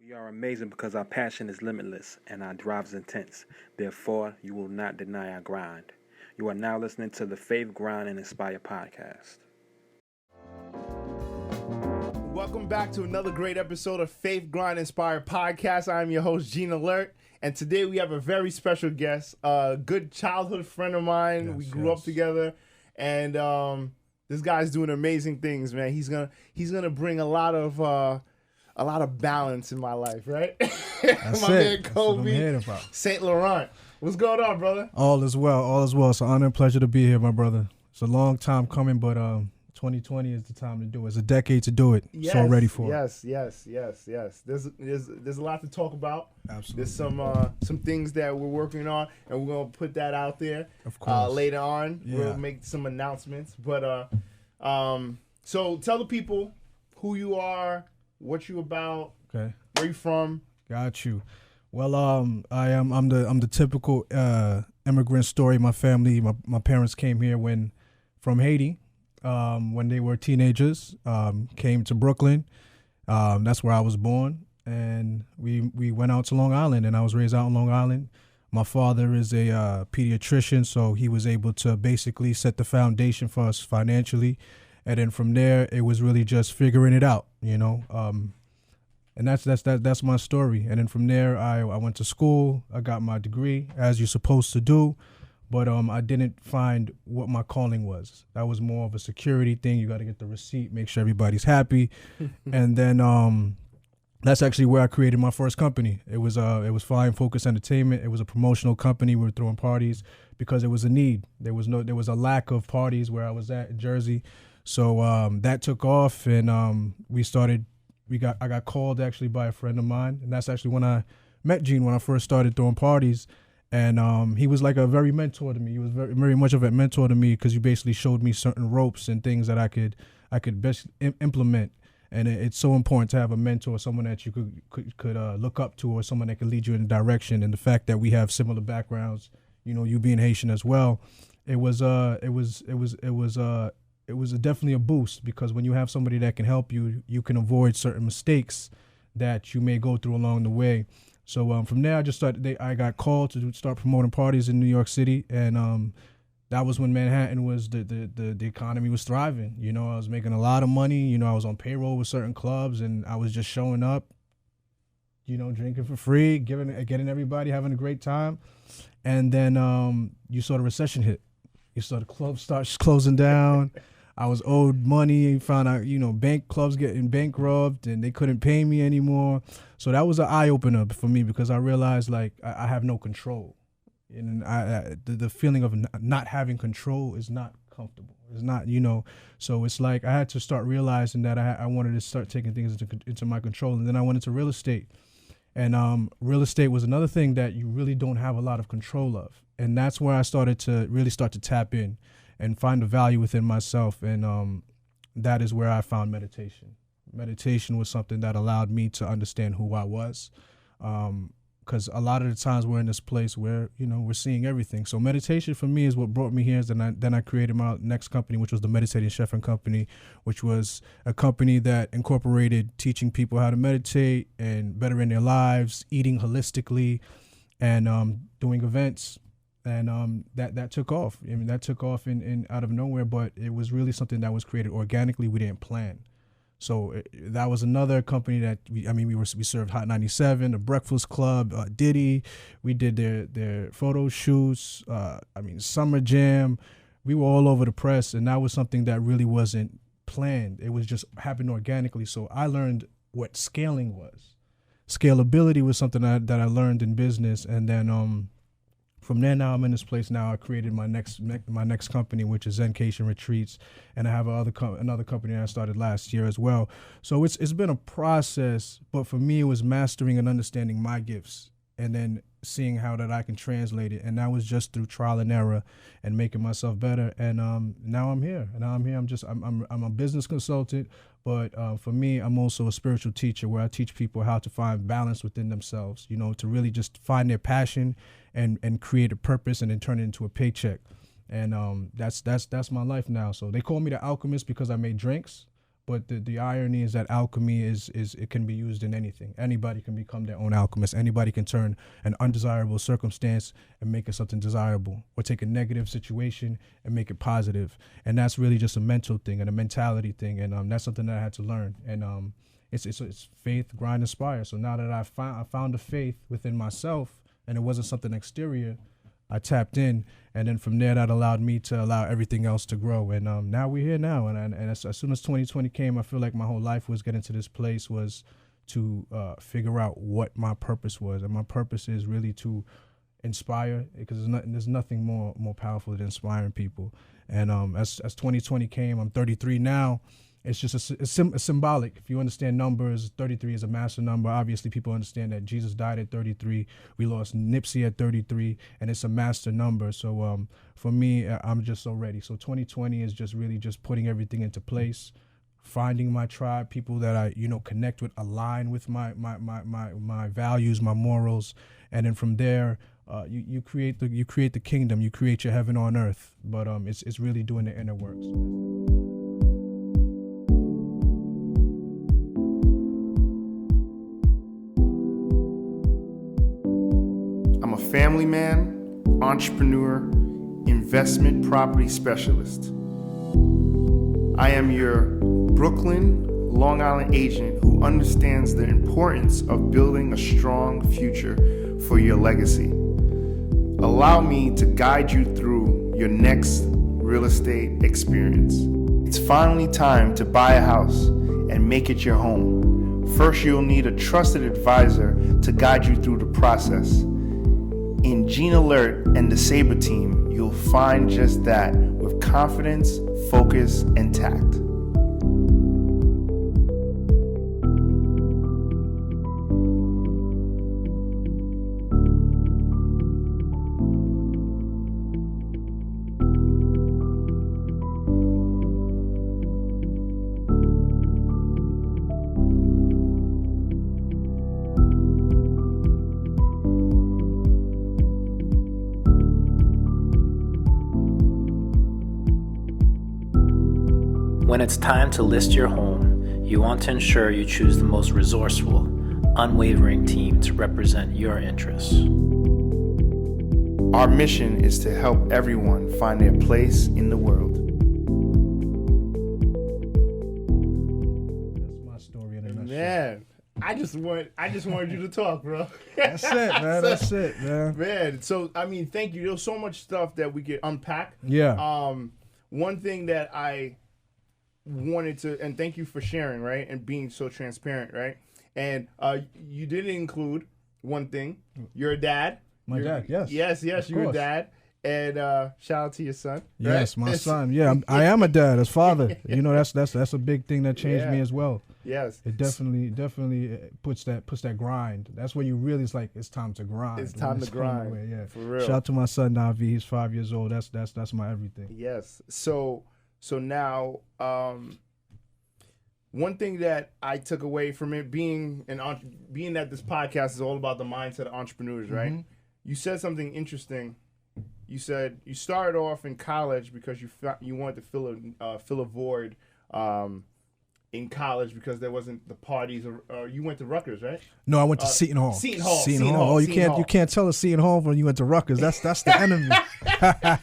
We are amazing because our passion is limitless and our drive is intense. Therefore, you will not deny our grind. You are now listening to the Faith, Grind, and Inspire podcast. Welcome back to another great episode of Faith, Grind, Inspire podcast. I'm your host, Gene Alert, and today we have a very special guest, a good childhood friend of mine. We grew up together, and this guy's doing amazing things, man. He's gonna bring a lot of balance in my life, right? My man Colbert, Saint-Laurent. What's going on, brother? All is well, all is well. It's an honor and pleasure to be here, my brother. It's a long time coming, but 2020 is the time to do it. It's a decade to do it. Yes, so ready for it. Yes. There's a lot to talk about. Absolutely. There's some things that we're working on, and we're gonna put that out there. Of course. Later on, Yeah. we'll make some announcements. But so tell the people who you are, what you about, Okay. where you from. Got you. Well, I'm the typical immigrant story. My family, my parents came here from Haiti when they were teenagers. Came to Brooklyn. That's where I was born, and we went out to Long Island, and I was raised out in Long Island. My father is a pediatrician, so he was able to basically set the foundation for us financially, and then from there it was really just figuring it out, you know. And that's my story. And then from there, I went to school. I got my degree, as you're supposed to do. But I didn't find what my calling was. That was more of a security thing. You got to get the receipt, make sure everybody's happy. And then that's actually where I created my first company. It was Flying Focus Entertainment. It was a promotional company. We were throwing parties because it was a need. There was a lack of parties where I was at in Jersey. So that took off, and I got called actually by a friend of mine, and that's actually when I met Gene, when I first started throwing parties. And he was like a very mentor to me. He was very, very much of a mentor to me because he basically showed me certain ropes and things that I could best implement. And it's so important to have a mentor, someone that you could look up to, or someone that could lead you in a direction. And the fact that we have similar backgrounds, you know, you being Haitian as well, it was definitely a boost, because when you have somebody that can help you, you can avoid certain mistakes that you may go through along the way. So from there, I got called to start promoting parties in New York City, and that was when Manhattan was the economy was thriving. You know, I was making a lot of money. You know, I was on payroll with certain clubs, and I was just showing up, you know, drinking for free, getting everybody having a great time. And then you saw the recession hit. You saw the clubs start closing down. I was owed money, found out, you know, clubs getting bankrupt, and they couldn't pay me anymore. So that was an eye-opener for me, because I realized, like, I have no control. And the feeling of not having control is not comfortable. It's not, you know. So it's like I had to start realizing that I wanted to start taking things into my control. And then I went into real estate. And real estate was another thing that you really don't have a lot of control of. And that's where I started to tap in and find the value within myself. And that is where I found meditation. Meditation was something that allowed me to understand who I was. Because a lot of the times we're in this place where, you know, we're seeing everything. So meditation for me is what brought me here. Then I created my next company, which was the Meditating Chef and Company, which was a company that incorporated teaching people how to meditate and bettering their lives, eating holistically, and doing events. And that took off. I mean, that took off in out of nowhere, but it was really something that was created organically. We didn't plan. So that was another company that we served Hot 97, the Breakfast Club, Diddy. We did their photo shoots. Summer Jam. We were all over the press, and that was something that really wasn't planned. It was just happened organically. So I learned what scaling was. Scalability was something that I learned in business, and then from there, now I'm in this place. Now I created my next company, which is Zencation Retreats, and I have another company that I started last year as well. So it's been a process, but for me, it was mastering and understanding my gifts, and then seeing how that I can translate it. And that was just through trial and error and making myself better. And now I'm here. I'm a business consultant, but for me, I'm also a spiritual teacher, where I teach people how to find balance within themselves, you know, to really just find their passion and create a purpose, and then turn it into a paycheck. And that's my life now. So they call me the Alchemist because I made drinks, But the irony is that alchemy is it can be used in anything. Anybody can become their own alchemist. Anybody can turn an undesirable circumstance and make it something desirable, or take a negative situation and make it positive. And that's really just a mental thing and a mentality thing. And that's something that I had to learn. And it's faith, grind, inspire. So now that I found a faith within myself, and it wasn't something exterior, I tapped in, and then from there that allowed me to allow everything else to grow. And now we're here now, and as soon as 2020 came, I feel like my whole life was getting to this place was to figure out what my purpose was. And my purpose is really to inspire, because there's nothing more powerful than inspiring people. And as 2020 came, I'm 33 now. It's just a symbolic. If you understand numbers, 33 is a master number. Obviously, people understand that Jesus died at 33. We lost Nipsey at 33, and it's a master number. So for me, I'm just so ready. So 2020 is just really just putting everything into place, finding my tribe, people that I connect with, align with my values, my morals, and then from there, you create the kingdom, you create your heaven on earth. But it's really doing the inner works. I'm a family man, entrepreneur, investment property specialist. I am your Brooklyn, Long Island agent who understands the importance of building a strong future for your legacy. Allow me to guide you through your next real estate experience. It's finally time to buy a house and make it your home. First, you'll need a trusted advisor to guide you through the process. In Gene Alert and the Sabre team, you'll find just that with confidence, focus, and tact. When it's time to list your home, you want to ensure you choose the most resourceful, unwavering team to represent your interests. Our mission is to help everyone find their place in the world. That's my story in a nutshell. Man, I just wanted you to talk, bro. That's it, man. That's it, man. Man, so I mean, thank you. There's so much stuff that we could unpack. Yeah. One thing that I wanted to, and thank you for sharing, right, and being so transparent, right, and you didn't include one thing. You're a dad. My dad, yes. Yes, you're a dad, and shout out to your son. Yes, right? my son. Yeah, I am a dad, as father. That's a big thing that changed me as well. Yes, it definitely puts that grind. That's when you really it's time to grind. It's time to grind. Yeah, for real. Shout out to my son Navi. He's 5 years old. That's my everything. Yes. So now, one thing that I took away from it being that this podcast is all about the mindset of entrepreneurs, right? Mm-hmm. You said something interesting. You said you started off in college because you wanted to fill a void in college because there wasn't the parties. Or you went to Rutgers, right? No, I went to Seton Hall. Seton Hall. Oh, you can't tell us Seton Hall when you went to Rutgers. That's the enemy. Yeah,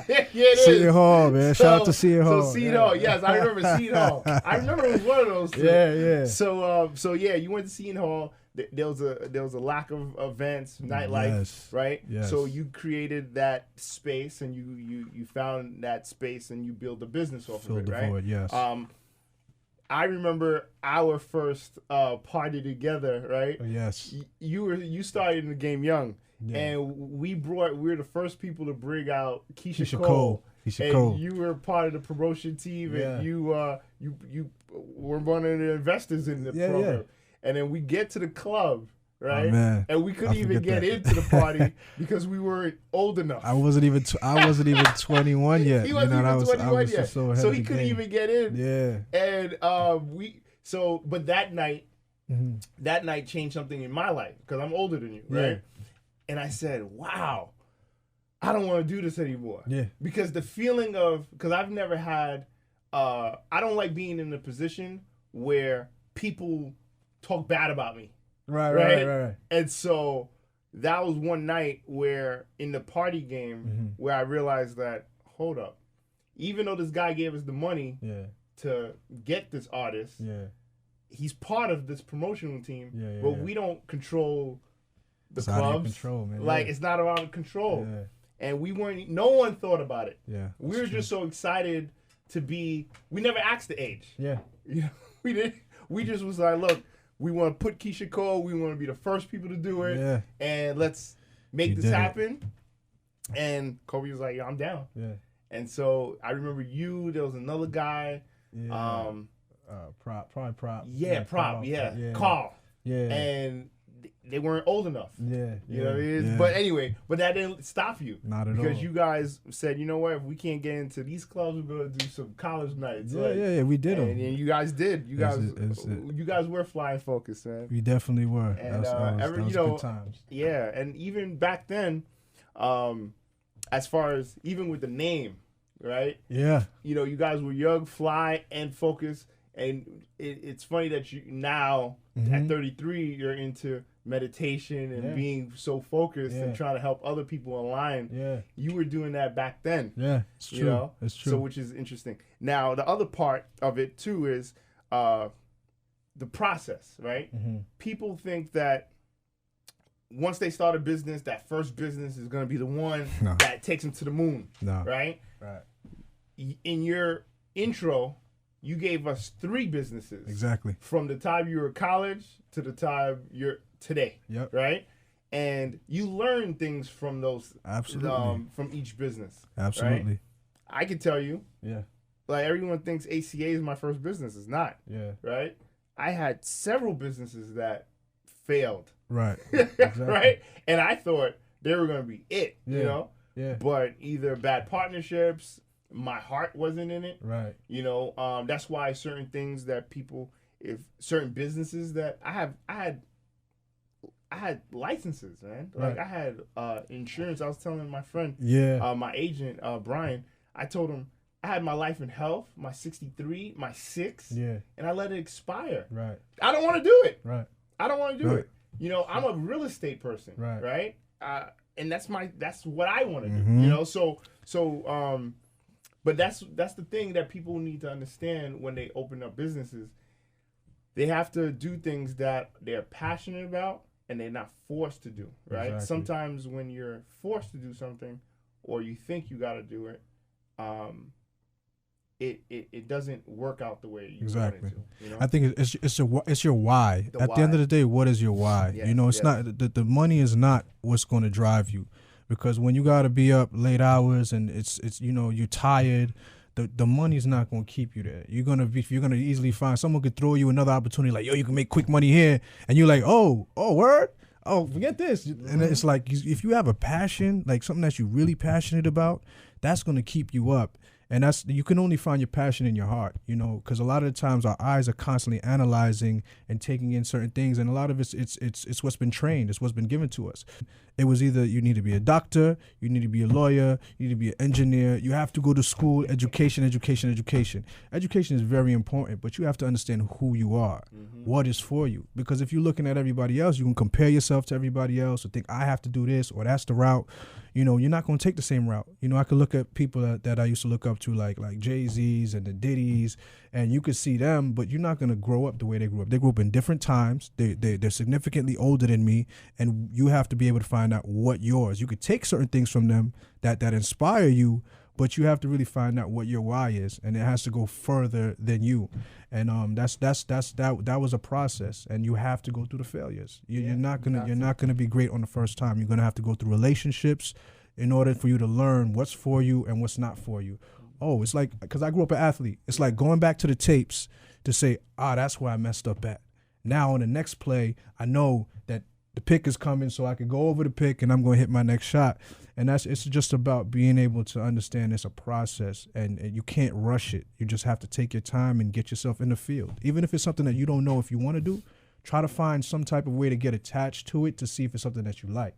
it is. Seton Hall, man. Shout out to Seton Hall. So Seton Hall, yes, I remember Seton Hall. I remember it was one of those two. Yeah. So yeah, you went to Seton Hall. There was a lack of events, nightlife, right? Yes. So you created that space, and you found that space, and you built a business off of it, right? Void, yes. I remember our first party together, right? Yes. You started in the game young, and we were the first people to bring out Keisha Cole. You were part of the promotion team, and you were one of the investors in the program. Yeah. And then we get to the club, right? Oh, and we couldn't even get into the party because we weren't old enough. I wasn't even 21 yet. He wasn't even 21 yet. So he couldn't even get in. Yeah. And but that night, that night changed something in my life because I'm older than you, right? Yeah. And I said, wow, I don't want to do this anymore. Yeah. Because the feeling of, because I've never had I don't like being in a position where people talk bad about me. Right. And so that was one night where in the party game where I realized that, hold up, even though this guy gave us the money to get this artist, he's part of this promotional team, but we don't control the it's clubs. out of control, man. Like it's not out of control. And no one thought about it. We were just so excited to be, we never asked the age. We didn't. We just was like, look, we want to put Keisha Cole. We want to be the first people to do it. And let's make this happen. And Kobe was like, yo, I'm down. And so I remember there was another guy. Prop. Carl. And they weren't old enough. You know what it is? But anyway, that didn't stop you. Not at all. Because you guys said, you know what, if we can't get into these clubs, we're going to do some college nights. We did them. And you guys did. You guys were flying focus, man. We definitely were. And that was good times. Yeah, and even back then, as far as even with the name, right? Yeah. You know, you guys were young, fly, and focus. And it's funny that you now, at 33, you're into meditation and being so focused and trying to help other people align. You were doing that back then. It's true. You know? It's true. So which is interesting. Now the other part of it too is the process, right? People think that once they start a business, that first business is going to be the one that takes them to the moon. Right. In your intro, you gave us 3 businesses. Exactly. From the time you were in college to the time you're today. Right? And you learn things from those. Absolutely. From each business. Absolutely. Right? I can tell you. Like everyone thinks ACA is my first business. It's not. Right? I had several businesses that failed. Right. Exactly. Right? And I thought they were going to be it, you know? But either bad partnerships, my heart wasn't in it. Right. You know, that's why certain things that people, certain businesses that I had licenses, man. Like I had insurance. I was telling my friend, my agent, Brian, I told him I had my life and health, my 63, my 6, and I let it expire. Right. I don't want to do it. Right. I don't want to do it. You know, I'm a real estate person. Right. And that's what I want to do. You know, so but that's the thing that people need to understand when they open up businesses. They have to do things that they're passionate about and they're not forced to do, right? Exactly. Sometimes when you're forced to do something or you think you got to do it, it doesn't work out the way you want it to. You know? I think it's your why. At the end of the day, what is your why? You know, it's not the money is not what's going to drive you. Because when you gotta be up late hours and it's you know you're tired, the money's not gonna keep you there. You're gonna easily find someone could throw you another opportunity like, yo, you can make quick money here, and you're like, oh word, oh forget this, and it's like if you have a passion, like something that you're really passionate about, that's gonna keep you up. And you can only find your passion in your heart, you know, because a lot of the times our eyes are constantly analyzing and taking in certain things, and a lot of it's what's been trained, it's what's been given to us. It was either you need to be a doctor, you need to be a lawyer, you need to be an engineer, you have to go to school, education. Education is very important, but you have to understand who you are, what is for you. Because if you're looking at everybody else, you can compare yourself to everybody else or think I have to do this or that's the route. You know, you're not going to take the same route. You know, I could look at people that I used to look up to, like Jay-Z's and the Diddy's, and you could see them, but you're not going to grow up the way they grew up. They grew up in different times. They're significantly older than me, and you have to be able to find out what yours. You could take certain things from them that inspire you, but you have to really find out what your why is, and it has to go further than you. And that was a process, and you have to go through the failures. You're not gonna be great on the first time. You're gonna have to go through relationships in order for you to learn what's for you and what's not for you. Oh, it's like, because I grew up an athlete. It's like going back to the tapes to say, that's where I messed up at. Now on the next play, I know that the pick is coming, so I can go over the pick and I'm going to hit my next shot. And it's just about being able to understand it's a process, and you can't rush it. You just have to take your time and get yourself in the field. Even if it's something that you don't know if you want to do, try to find some type of way to get attached to it to see if it's something that you like.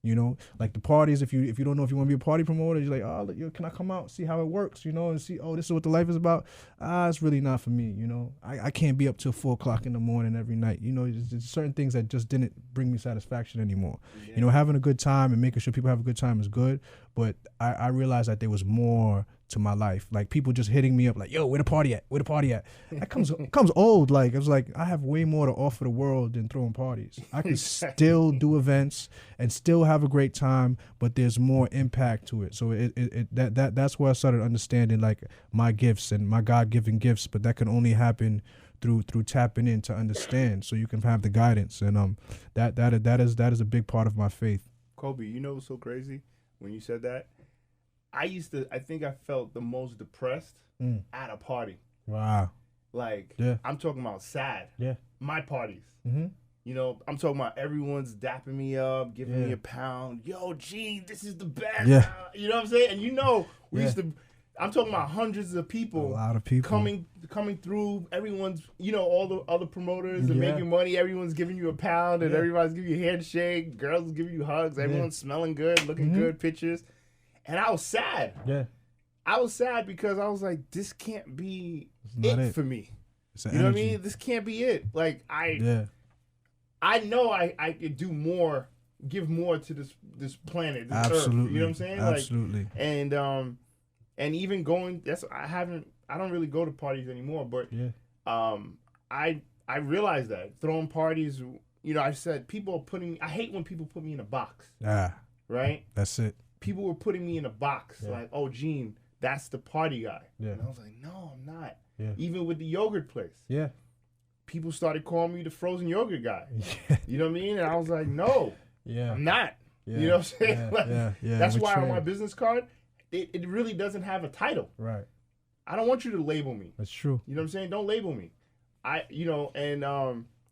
You know, like the parties, if you don't know if you want to be a party promoter, you're like, oh, can I come out, see how it works, you know, and see, oh, this is what the life is about. It's really not for me, you know. I can't be up till 4 o'clock in the morning every night. You know, there's certain things that just didn't bring me satisfaction anymore. Yeah. You know, having a good time and making sure people have a good time is good, but I realized that there was more to my life. Like people just hitting me up like, yo, where the party at? Where the party at? That comes old. Like, it was like, I have way more to offer the world than throwing parties. I can still do events and still have a great time, but there's more impact to it. So that's where I started understanding like my gifts and my God-given gifts, but that can only happen through tapping in to understand, so you can have the guidance. And that is a big part of my faith. Kobe, you know what's so crazy when you said that? I think I felt the most depressed at a party. Wow. Like, yeah. I'm talking about sad. Yeah. My parties. Mm-hmm. You know, I'm talking about everyone's dapping me up, giving me a pound. Yo, Gene, this is the best. Yeah. You know what I'm saying? And you know, I'm talking about hundreds of people. A lot of people. Coming through. Everyone's, you know, all the other promoters are making money. Everyone's giving you a pound and everybody's giving you a handshake. Girls giving you hugs. Everyone's smelling good, looking good, pictures. And I was sad. Yeah. I was sad because I was like, this can't be it for me. It's you know what I mean? This can't be it. Like, I know I could do more, give more to this planet, this Absolutely. earth. You know what I'm saying? Absolutely. Like, and even going, I don't really go to parties anymore, but I realized that throwing parties, you know, I said I hate when people put me in a box. Right? That's it. People were putting me in a box, like, oh, Gene, that's the party guy. Yeah. And I was like, no, I'm not. Yeah. Even with the yogurt place. Yeah. People started calling me the frozen yogurt guy. You know what I mean? And I was like, no, I'm not. You know what I'm saying? That's why on my business card, it really doesn't have a title. Right. I don't want you to label me. That's true. You know what I'm saying? Don't label me. And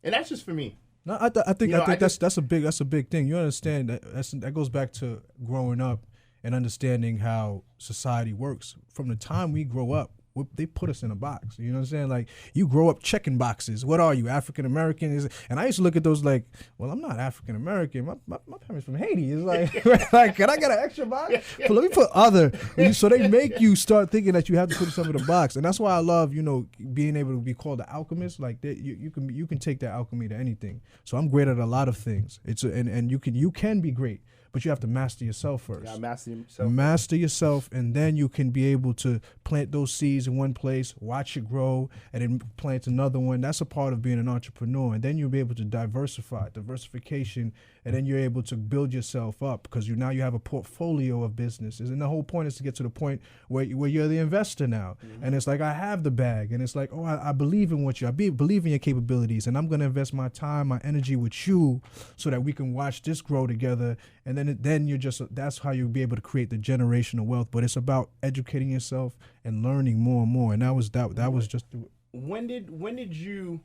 that's just for me. No, I think that's a big thing. You understand that goes back to growing up and understanding how society works. From the time we grow up, they put us in a box. You know what I'm saying? Like, you grow up checking boxes. What are you, African American? And I used to look at those like, well, I'm not African American. My parents from Haiti. It's like, can I get an extra box? But let me put other. So they make you start thinking that you have to put yourself in a box. And that's why I love, you know, being able to be called the alchemist. Like, you can take that alchemy to anything. So I'm great at a lot of things. And you can be great. But you have to master yourself first. Yeah, master yourself. Master yourself, and then you can be able to plant those seeds in one place, watch it grow, and then plant another one. That's a part of being an entrepreneur. And then you'll be able to diversification, and then you're able to build yourself up because now you have a portfolio of businesses. And the whole point is to get to the point where you're the investor now. Mm-hmm. And it's like, I have the bag, and it's like, oh, I believe in believe in your capabilities, and I'm going to invest my time, my energy with you so that we can watch this grow together. And then you're that's how you'll be able to create the generational wealth. But it's about educating yourself and learning more and more. And that was just. When did you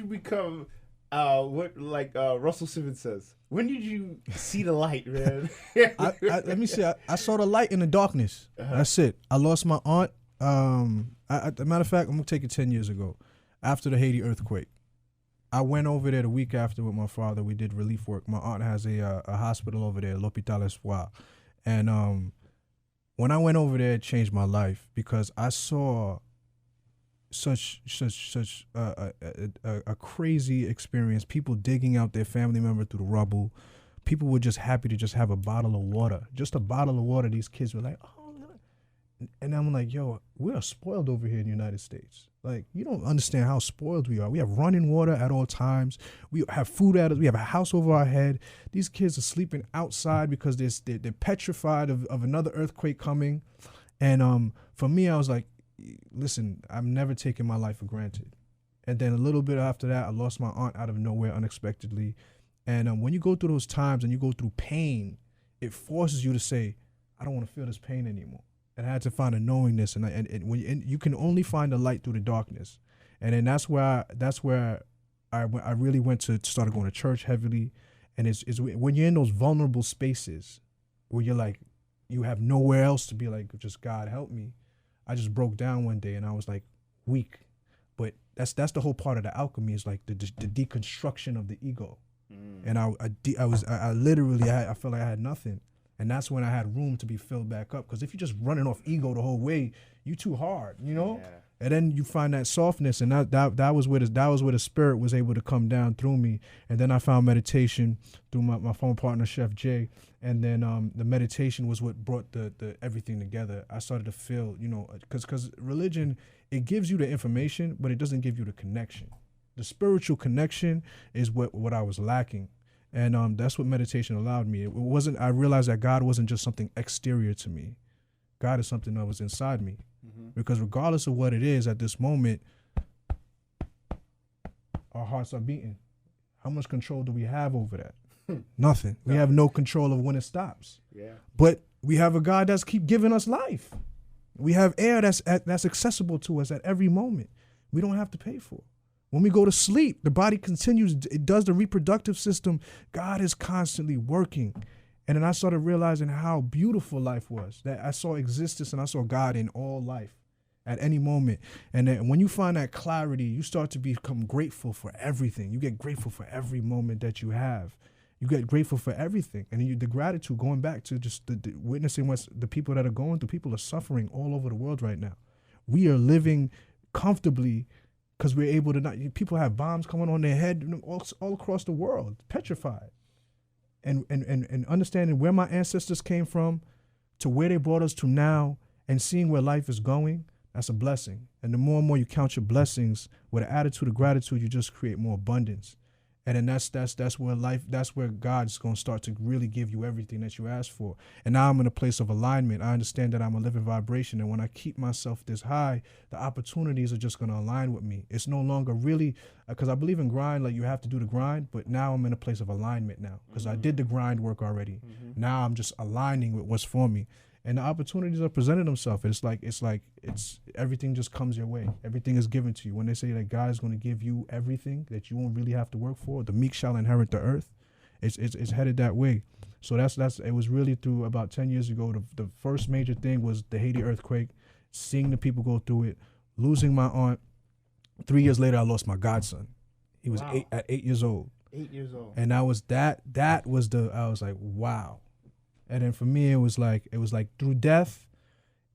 become Russell Simmons says? When did you see the light, man? Let me see. I saw the light in the darkness. That's it. I lost my aunt. As a matter of fact, I'm gonna take it 10 years ago, after the Haiti earthquake. I went over there the week after with my father. We did relief work. My aunt has a hospital over there, L'Hôpital Espoir. And when I went over there, it changed my life because I saw such a crazy experience. People digging out their family member through the rubble. People were just happy to just have a bottle of water. Just a bottle of water. These kids were like, oh. And I'm like, yo, we are spoiled over here in the United States. Like, you don't understand how spoiled we are. We have running water at all times. We have food at us. We have a house over our head. These kids are sleeping outside because they're petrified of another earthquake coming. And for me, I was like, listen, I'm never taking my life for granted. And then a little bit after that, I lost my aunt out of nowhere unexpectedly. And when you go through those times and you go through pain, it forces you to say, I don't want to feel this pain anymore. And I had to find a knowingness, and you can only find the light through the darkness. And then that's where I really went to start going to church heavily. And it's when you're in those vulnerable spaces where you're like, you have nowhere else to be like, just God help me. I just broke down one day and I was like weak. But that's the whole part of the alchemy is like the deconstruction of the ego. And I felt like I had nothing. And that's when I had room to be filled back up. Because if you're just running off ego the whole way, you too hard, you know? Yeah. And then you find that softness, and that was where the spirit was able to come down through me. And then I found meditation through my former partner, Chef Jay. And then the meditation was what brought the everything together. I started to feel, you know, because religion, it gives you the information, but it doesn't give you the connection. The spiritual connection is what I was lacking. And that's what meditation allowed me. I realized that God wasn't just something exterior to me. God is something that was inside me. Mm-hmm. Because regardless of what it is at this moment, our hearts are beating. How much control do we have over that? Nothing. We have no control of when it stops. Yeah. But we have a God that's keep giving us life. We have air that's accessible to us at every moment. We don't have to pay for it. When we go to sleep, the body continues, it does the reproductive system. God is constantly working. And then I started realizing how beautiful life was, that I saw existence and I saw God in all life at any moment. And then when you find that clarity, you start to become grateful for everything. You get grateful for every moment that you have. You get grateful for everything. And the gratitude, going back to just the witnessing what the people that are going through, people are suffering all over the world right now. We are living comfortably because we're able to not, people have bombs coming on their head all across the world, petrified. And understanding where my ancestors came from to where they brought us to now and seeing where life is going, that's a blessing. And the more and more you count your blessings with an attitude of gratitude, you just create more abundance. And then that's where God's going to start to really give you everything that you ask for. And now I'm in a place of alignment. I understand that I'm a living vibration. And when I keep myself this high, the opportunities are just going to align with me. It's no longer really, because I believe in grind, like you have to do the grind, but now I'm in a place of alignment now because I did the grind work already. Mm-hmm. Now I'm just aligning with what's for me. And the opportunities are presenting themselves. It's everything just comes your way. Everything is given to you. When they say that God is going to give you everything that you won't really have to work for, the meek shall inherit the earth. It's headed that way. So it was really through about 10 years ago. The first major thing was the Haiti earthquake, seeing the people go through it, losing my aunt. 3 years later, I lost my godson. He was 8 years old. 8 years old. And I was like, wow. And then for me, it was like through death,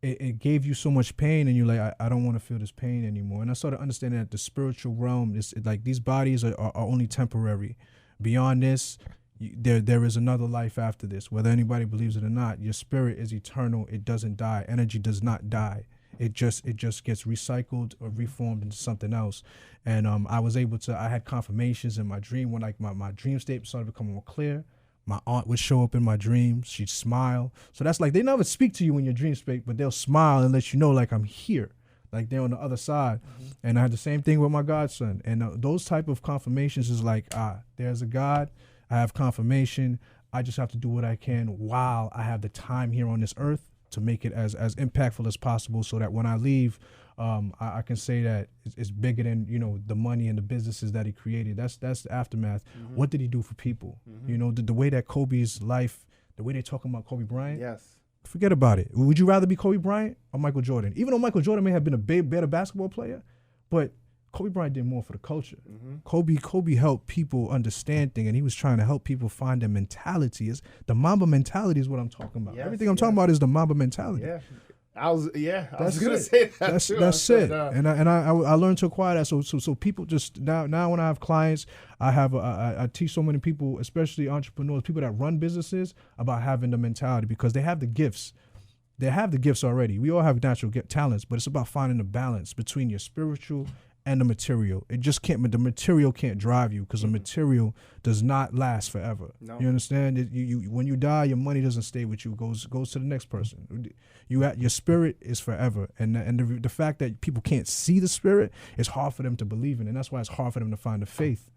it gave you so much pain, and you're like, I don't want to feel this pain anymore. And I started understanding that the spiritual realm is like these bodies are only temporary. Beyond this, there is another life after this. Whether anybody believes it or not, your spirit is eternal. It doesn't die. Energy does not die. It just gets recycled or reformed into something else. And I had confirmations in my dream when my dream state started becoming more clear. My aunt would show up in my dreams. She'd smile. So that's like, they never speak to you in your dream space, but they'll smile and let you know, like, I'm here. Like, they're on the other side. Mm-hmm. And I had the same thing with my godson. And those type of confirmations is like, there's a God. I have confirmation. I just have to do what I can while I have the time here on this earth to make it as impactful as possible so that when I leave, I can say that it's bigger than, the money and the businesses that he created. That's the aftermath. Mm-hmm. What did he do for people? Mm-hmm. The way that Kobe's life, the way they're talking about Kobe Bryant. Yes. Forget about it. Would you rather be Kobe Bryant or Michael Jordan? Even though Michael Jordan may have been a better basketball player, but Kobe Bryant did more for the culture. Mm-hmm. Kobe helped people understand things, and he was trying to help people find their mentality. The Mamba mentality is what I'm talking about. Yes, everything I'm talking about is the Mamba mentality. Yeah. I was gonna say that. That's it. And I learned to acquire that. So people just now when I have clients, I teach so many people, especially entrepreneurs, people that run businesses, about having the mentality because they have the gifts. They have the gifts already. We all have natural talents, but it's about finding the balance between your spiritual and the material. The material can't drive you because the material does not last forever. No. You understand? You when you die, your money doesn't stay with you. Goes to the next person. Your spirit is forever, and the fact that people can't see the spirit, it's hard for them to believe in, and that's why it's hard for them to find the faith.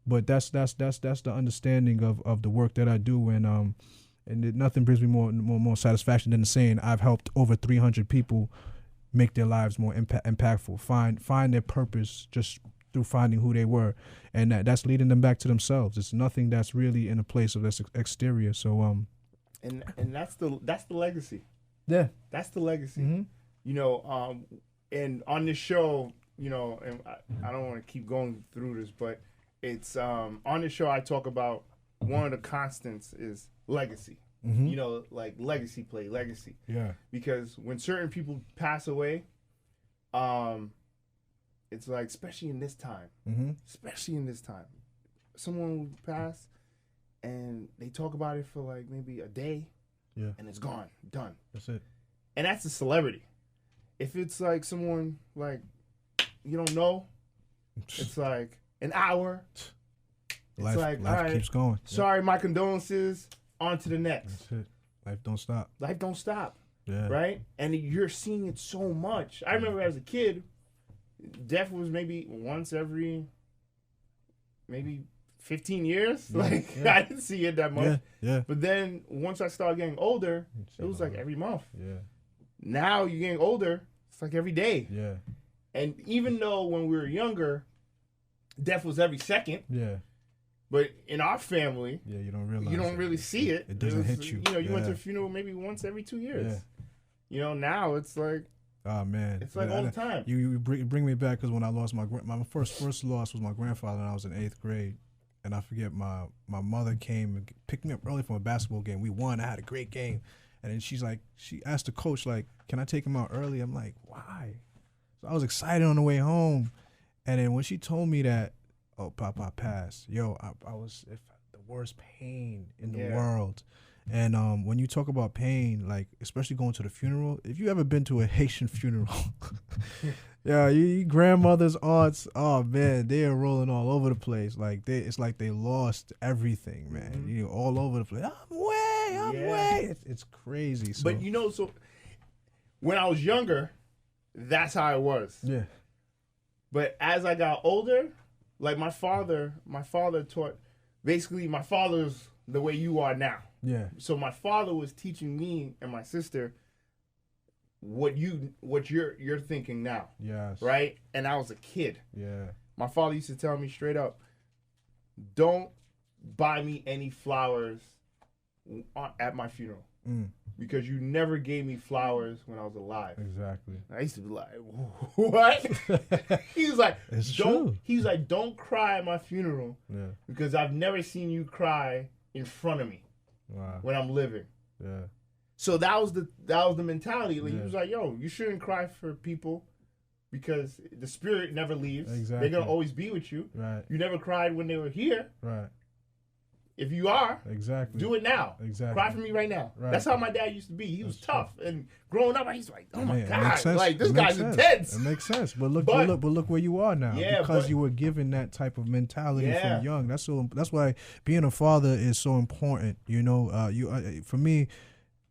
But that's the understanding of the work that I do, and nothing brings me more satisfaction than saying I've helped over 300 people make their lives more impactful, find their purpose just through finding who they were, and that's leading them back to themselves. It's nothing that's really in a place of this exterior. So and that's the legacy. Yeah, that's the legacy. Mm-hmm. And on this show, and I don't want to keep going through this, but it's on the show I talk about one of the constants is legacy. Mm-hmm. You know, like legacy play, legacy. Yeah. Because when certain people pass away, it's like, especially in this time, someone will pass and they talk about it for like maybe a day, and it's gone, done. That's it. And that's a celebrity. If it's like someone like you don't know, it's like an hour. It's Life all right, keeps going. Sorry, my condolences. On to the next. That's it. Life don't stop. Life don't stop. Yeah. Right? And you're seeing it so much. I remember as a kid, death was maybe once every maybe 15 years. I didn't see it that much. Yeah. But then once I started getting older, it was like every month. Yeah. Now you're getting older, it's like every day. Yeah. And even though when we were younger, death was every second. Yeah. But in our family, you don't realize. You don't really see it. It doesn't hit you. You know, you went to a funeral maybe once every 2 years. Yeah. You know, now it's like, oh man, it's like all the time. You bring me back because when I lost my first loss was my grandfather when I was in 8th grade, and I forget my mother came and picked me up early from a basketball game. We won. I had a great game, and then she asked the coach like, "Can I take him out early?" I'm like, "Why?" So I was excited on the way home, and then when she told me that, oh, Papa passed. Yo, I was the worst pain in the world. And when you talk about pain, like especially going to the funeral, if you ever been to a Haitian funeral, your grandmothers, aunts, oh man, they are rolling all over the place. Like it's like they lost everything, man. Mm-hmm. You know, all over the place. I'm way. It's crazy. So. But you know, so when I was younger, that's how it was. Yeah. But as I got older, like my father taught, basically my father's the way you are now. Yeah. So my father was teaching me and my sister what you're thinking now. Yes. Right? And I was a kid. Yeah. My father used to tell me straight up, don't buy me any flowers at my funeral. Because you never gave me flowers when I was alive. Exactly. I used to be like, what? He was like, it's true. He was like, don't cry at my funeral. Yeah. Because I've never seen you cry in front of me. Wow. When I'm living. Yeah. So that was the mentality. Like, he was like, yo, you shouldn't cry for people because the spirit never leaves. Exactly. They're gonna always be with you. Right. You never cried when they were here. Right. If you are, do it now. Exactly. Cry for me right now. Right. That's how my dad used to be. He was tough, and growing up, he's like, "Oh my God, like this It guy's makes intense." It makes sense, but look where you are now. Yeah, because you were given that type of mentality from young. That's why being a father is so important. You know, for me,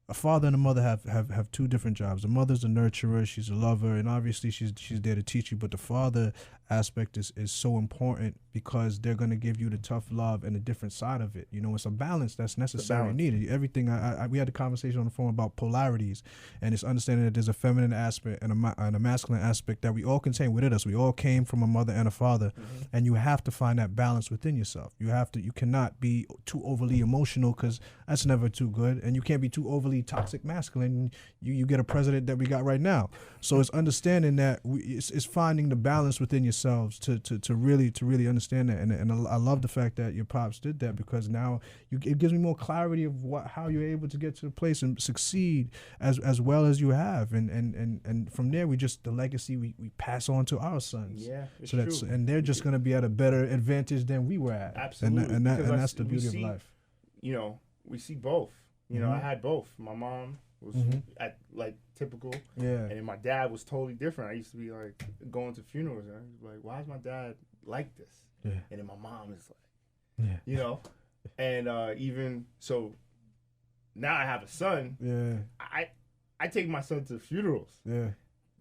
a father and a mother have two different jobs. The mother's a nurturer, she's a lover, and obviously she's there to teach you. But the father aspect is so important because they're going to give you the tough love and a different side of it. You know, it's a balance that's necessary and needed. Everything, we had a conversation on the phone about polarities, and it's understanding that there's a feminine aspect and a masculine aspect that we all contain within us. We all came from a mother and a father, and you have to find that balance within yourself. You cannot be too overly emotional because that's never too good, and you can't be too overly toxic masculine. You get a president that we got right now. So it's understanding that it's finding the balance within yourselves to really understand that, and I love the fact that your pops did that because now it gives me more clarity of how you're able to get to the place and succeed as well as you have, and from there the legacy we pass on to our sons. Yeah, it's true. And they're just going going to be at a better advantage than we were at. Absolutely, and that's the beauty of life. You know, we see both. You know, I had both. My mom was at like typical, and then my dad was totally different. I used to be like going to funerals and I was like, why is my dad like this? And then my mom is like, you know, and even so now I have a son. I take my son to funerals.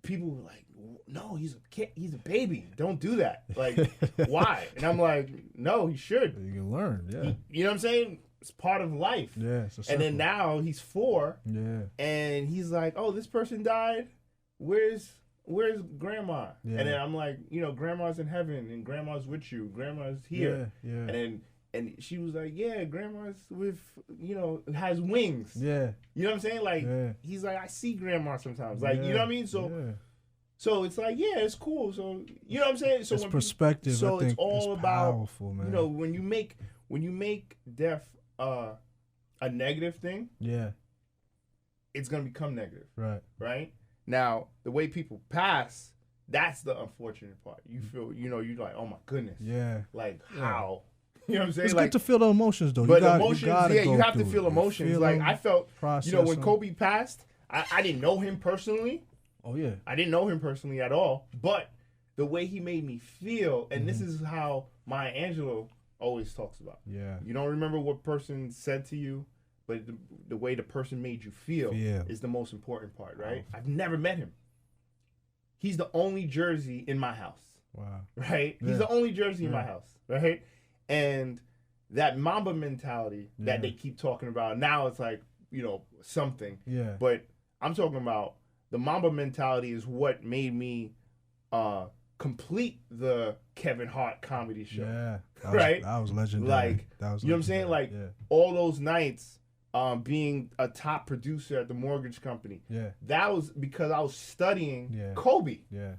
People were like, no, he's a kid, he's a baby, don't do that. Like, why? And I'm like, no, he should. You can learn. You know what I'm saying? It's part of life. And then now he's 4. And he's like, oh, this person died. Where's grandma? And then I'm like, you know, grandma's in heaven and grandma's with you. Grandma's here. And she was like, yeah, grandma's with, you know, has wings. You know what I'm saying? Like, he's like, I see grandma sometimes. Like, you know what I mean? So So it's like, yeah, it's cool. So you know what I'm saying? So It's when perspective. so I think it's all is about powerful, man. you know, when you make death a negative thing, Yeah. it's gonna become negative. Right. Right? Now, the way people pass, that's the unfortunate part. You feel, you know, you're like, oh my goodness. Yeah. Like how? You know what I'm saying? It's Like, good to feel the emotions, though. but you gotta, emotions, you gotta yeah, go you have to through feel it. emotions. Feel Like them, I felt, process you know, when them. Kobe passed, I didn't know him personally. Oh yeah. I didn't know him personally at all. But the way he made me feel, and this is how Maya Angelou always talks about. Yeah. You don't remember what person said to you, but the way the person made you feel is the most important part, right? I've never met him. He's the only jersey in my house. Wow. Right? Yeah. He's the only jersey in my house, right? And that Mamba mentality that they keep talking about, now it's like, you know, something. Yeah. But I'm talking about the Mamba mentality is what made me complete the Kevin Hart comedy show. Yeah. Right? That was legendary. Like, that was you know what I'm saying? Like, all those nights being a top producer at the mortgage company. Yeah. That was because I was studying Yeah. Kobe Yeah.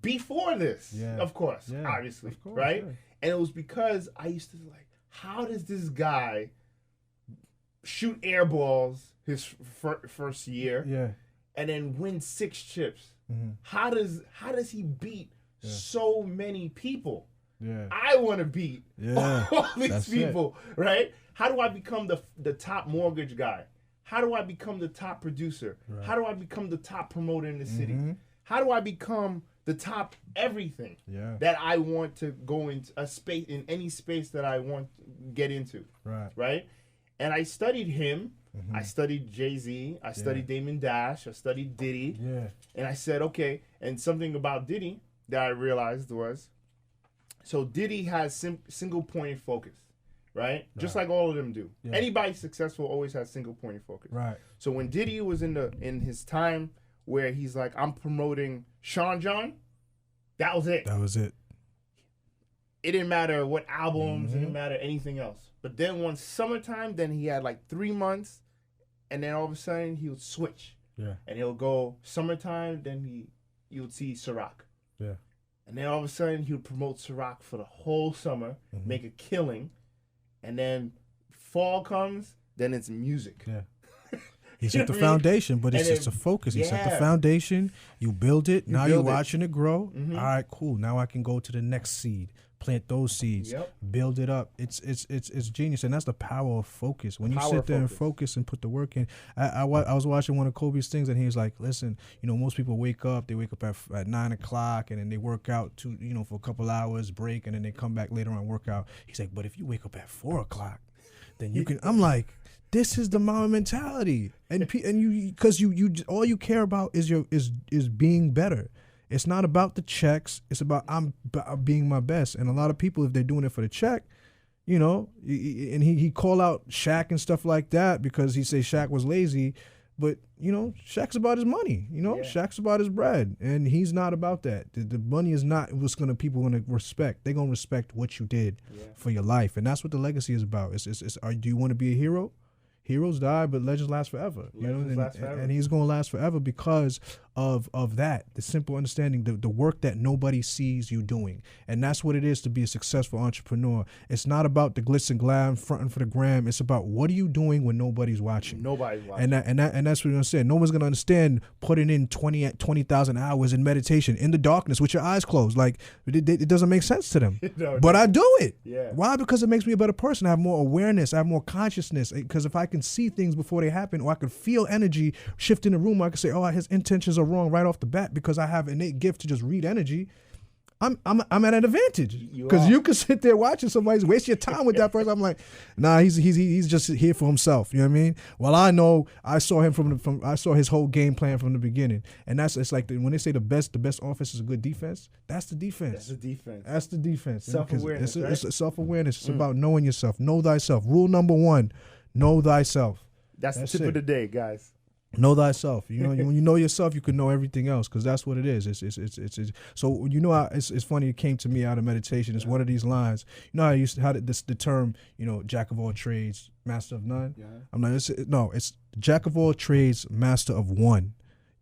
before this, Yeah. of course, Yeah. obviously, Of course, right? yeah. And it was because I used to like, how does this guy shoot air balls his first year Yeah. and then win 6 chips? Mm-hmm. How does he beat so many people? Yeah. I want to beat all these That's people, right? How do I become the top mortgage guy? How do I become the top producer? Right. How do I become the top promoter in the city? Mhm. How do I become the top everything Yeah. that I want to go into a space, in any space that I want to get into, Right. right? And I studied him. Mhm. I studied Jay-Z. I studied Damon Dash. I studied Diddy. Yeah. And I said, okay. And something about Diddy that I realized was, so Diddy has single-pointed focus, right? Just like all of them do. Yeah. Anybody successful always has single-pointed focus. Right. So when Diddy was in his time where he's like, I'm promoting Sean John, that was it. That was it. It didn't matter what albums, it Mhm. didn't matter anything else. But then once summertime, then he had like 3 months, and then all of a sudden he would switch. Yeah. And he'll go summertime, then you would see Ciroc. Yeah. And then all of a sudden he would promote Ciroc for the whole summer, make a killing, and then fall comes, then it's music. Yeah. He You set know the what I mean? foundation, but it's And just a then- focus. He set the yeah. foundation, you build it, now you're build it. watching it grow. Mhm. All right, cool. Now I can go to the next seed, plant those seeds, Yep. build it up. It's genius, and that's the power of focus. When you Power sit of there and focus. focus and put the work in. I was watching one of Kobe's things, and he was like, listen, you know, most people wake up at 9 o'clock, and then they work out for a couple hours, break, and then they come back later on and work out. He's like, but if you wake up at 4 o'clock, then you can. I'm like, this is the mama mentality, and you because you all you care about is being better. It's not about the checks. It's about being my best. And a lot of people, if they're doing it for the check, you know, and he call out Shaq and stuff like that because he say Shaq was lazy, but you know, Shaq's about his money. You know, Shaq's about his bread, and he's not about that. The money is not what's people gonna respect. They're gonna respect what you did for your life, and that's what the legacy is about. Do you want to be a hero? Heroes die, but legends last forever. Legends last forever. And he's going to last forever because of that. The simple understanding, the work that nobody sees you doing. And that's what it is to be a successful entrepreneur. It's not about the glitz and glam, fronting for the gram. It's about what are you doing when nobody's watching. Nobody's watching. And that's what I'm saying. No one's going to understand putting in 20,000 hours in meditation in the darkness with your eyes closed. Like, it doesn't make sense to them. No, but I do it. Yeah. Why? Because it makes me a better person. I have more awareness. I have more consciousness. Because if I can see things before they happen, or I can feel energy shift in the room, I can say, oh, his intentions are wrong right off the bat because I have an innate gift to just read energy. I'm at an advantage because you can sit there watching somebody waste your time with that person. I'm like, nah, he's just here for himself. You know what I mean? Well, I know I saw him I saw his whole game plan from the beginning, and it's like when they say the best offense is a good defense. That's the defense. That's the defense. Self-awareness. It's self-awareness. It's about knowing yourself. Know thyself. Rule number 1: know thyself. That's the tip of the day, guys. Know thyself. You know, when you know yourself, you can know everything else because that's what it is. It's so you know how it's funny. It came to me out of meditation. It's one of these lines. You know how the term, you know, jack of all trades, master of none. Yeah. I'm like, it's jack of all trades, master of one.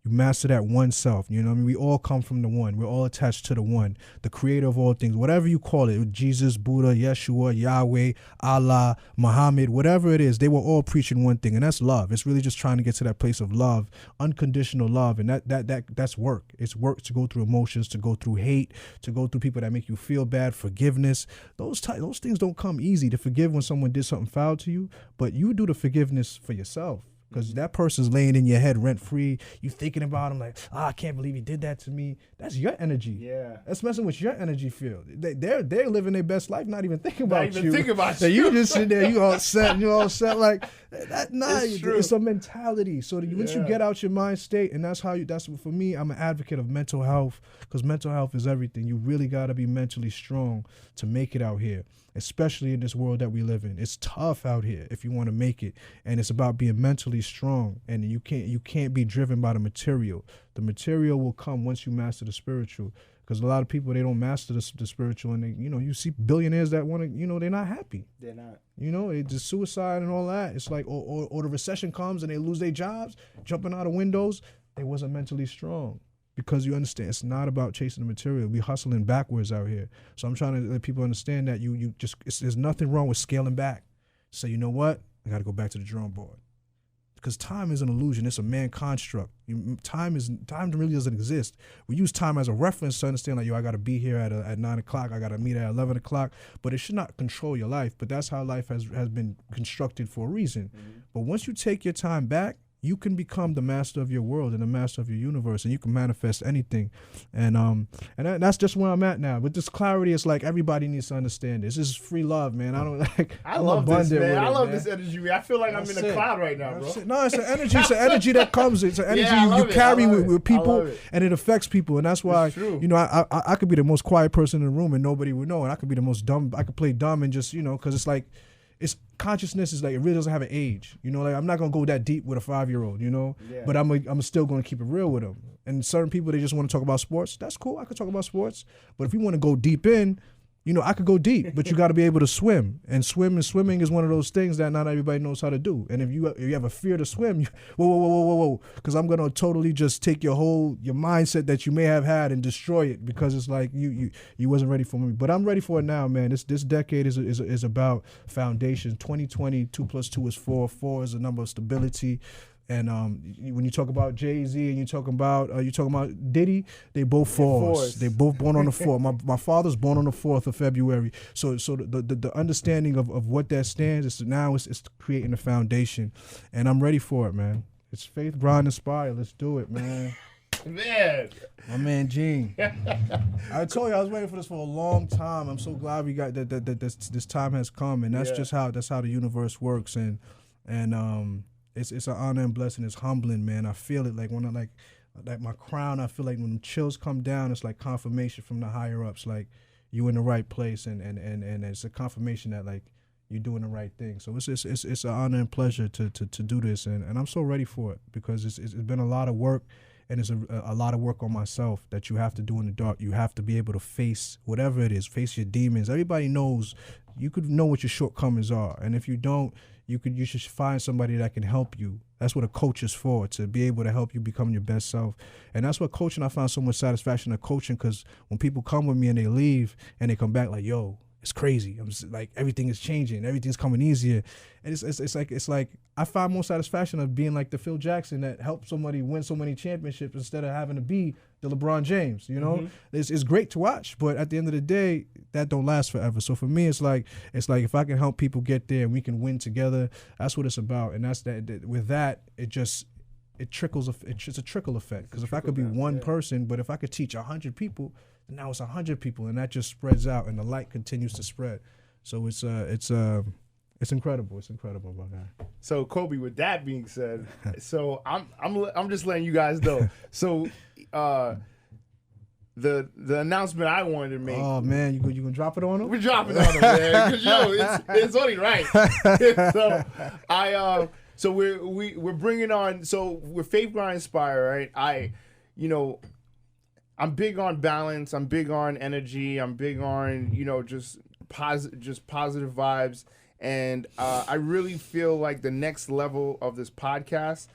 You master that one self. You know what I mean? We all come from the one. We're all attached to the one, the creator of all things, whatever you call it, Jesus, Buddha, Yeshua, Yahweh, Allah, Muhammad, whatever it is, they were all preaching one thing, and that's love. It's really just trying to get to that place of love, unconditional love, and that's work. It's work to go through emotions, to go through hate, to go through people that make you feel bad, forgiveness. Those things don't come easy, to forgive when someone did something foul to you, but you do the forgiveness for yourself. Because that person's laying in your head rent-free. You thinking about him like, I can't believe he did that to me. That's your energy. Yeah. That's messing with your energy field. They're living their best life, not even thinking about you. Not even thinking about you. You just sit there, you all set like that. Nah, it's a mentality. So that once you get out your mind state, and that's for me, I'm an advocate of mental health, because mental health is everything. You really got to be mentally strong to make it out here, especially in this world that we live in. It's tough out here if you want to make it, and it's about being mentally strong. And you can't be driven by the material. The material will come once you master the spiritual, because a lot of people, they don't master the spiritual, and they, you see billionaires that want to, they're not happy. They're not. It's just suicide and all that. It's like, or the recession comes and they lose their jobs, jumping out of windows. They wasn't mentally strong. Because you understand, it's not about chasing the material. We hustling backwards out here. So I'm trying to let people understand that there's nothing wrong with scaling back. Say, you know what? I got to go back to the drawing board. Because time is an illusion. It's a man construct. Time really doesn't exist. We use time as a reference to understand, like, I got to be here at 9 o'clock. I got to meet at 11 o'clock. But it should not control your life. But that's how life has been constructed for a reason. Mm-hmm. But once you take your time back, you can become the master of your world and the master of your universe, and you can manifest anything. And that's just where I'm at now. With this clarity, it's like everybody needs to understand this. This is free love, man. I love this, man. I love this energy. I feel like I'm in a cloud right now, bro. No, it's an energy. It's an energy that comes. It's an energy you carry with people, and it affects people. And that's why, I could be the most quiet person in the room and nobody would know. And I could be the most dumb. I could play dumb and just, because it's like, consciousness is like, it really doesn't have an age. Like, I'm not gonna go that deep with a 5-year-old, but I'm still gonna keep it real with them. And certain people, they just want to talk about sports. That's cool. I could talk about sports. But if we want to go deep in, I could go deep, but you got to be able to swim. And swimming is one of those things that not everybody knows how to do. And if you have a fear to swim, whoa, because I'm gonna totally just take your mindset that you may have had and destroy it, because it's like you wasn't ready for me. But I'm ready for it now, man. This decade is about foundation. 2020, 2 + 2 is 4. 4 is a number of stability. And when you talk about Jay-Z and you talking about Diddy, they both fours. They both born on the 4th. My father's born on the 4th of February. So the understanding of what that stands is now it's creating a foundation, and I'm ready for it, man. It's Faithgrindinspire. Let's do it, man. Man, my man Gene. I told you I was waiting for this for a long time. I'm so glad we got that this time has come, and that's just how the universe works, and It's an honor and blessing. It's humbling, man. I feel it like when like my crown. I feel like when the chills come down, it's like confirmation from the higher ups. Like, you in the right place, and it's a confirmation that, like, you're doing the right thing. So it's an honor and pleasure to do this, and I'm so ready for it, because it's been a lot of work, and it's a lot of work on myself that you have to do in the dark. You have to be able to face whatever it is, face your demons. Everybody knows, you could know what your shortcomings are, and if you don't, you should find somebody that can help you. That's what a coach is for, to be able to help you become your best self. And that's what coaching, I found so much satisfaction in coaching, because when people come with me and they leave and they come back like, yo, it's crazy. I'm just like, everything is changing, everything's coming easier. And it's like I find more satisfaction of being like the Phil Jackson that helped somebody win so many championships, instead of having to be the LeBron James. Mm-hmm. It's great to watch, but at the end of the day, that don't last forever. So for me, it's like if I can help people get there and we can win together, that's what it's about. And that's that. With that, it trickles. It's a trickle effect. Because if I could be one person, but if I could teach 100 people, then now it's 100 people, and that just spreads out, and the light continues to spread. So it's incredible. It's incredible, my guy. So Kobe, with that being said, so I'm just letting you guys know. So the announcement I wanted to make. Oh man, you gonna drop it on him? We're dropping it on him, man. Because it's only right. So we're bringing on. So we're Faithgrindinspire, right? I'm big on balance. I'm big on energy. I'm big on just positive vibes. And I really feel like the next level of this podcast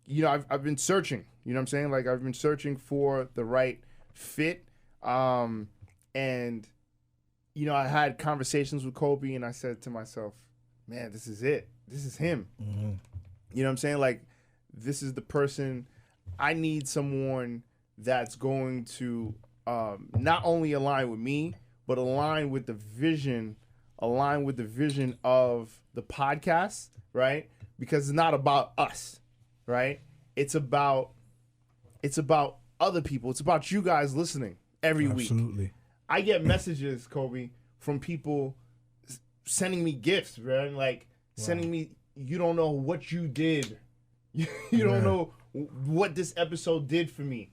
I've been searching. You know what I'm saying? Like, I've been searching for the right fit. And, I had conversations with Kobe, and I said to myself, man, this is it. This is him. Mm-hmm. You know what I'm saying? Like, this is the person. I need someone that's going to not only align with me, but align with the vision of the podcast, right? Because it's not about us, right? It's about other people. It's about you guys listening every week. Absolutely. I get messages, Kobe, from people sending me gifts, right? Like, sending me, you don't know what you did. You don't know what this episode did for me.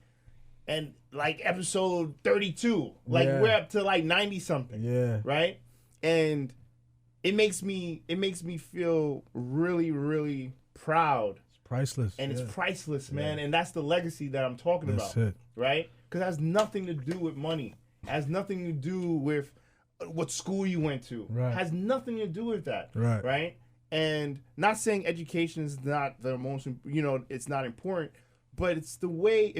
And like episode 32, like we're up to like 90 something. Yeah. Right? And it makes me feel really, really proud. It's priceless. And it's priceless, man. And that's the legacy that I'm talking about. That's it. Right? Because it has nothing to do with money. It has nothing to do with what school you went to. Right. It has nothing to do with that. Right. Right? And not saying education is not the most, it's not important, but it's the way,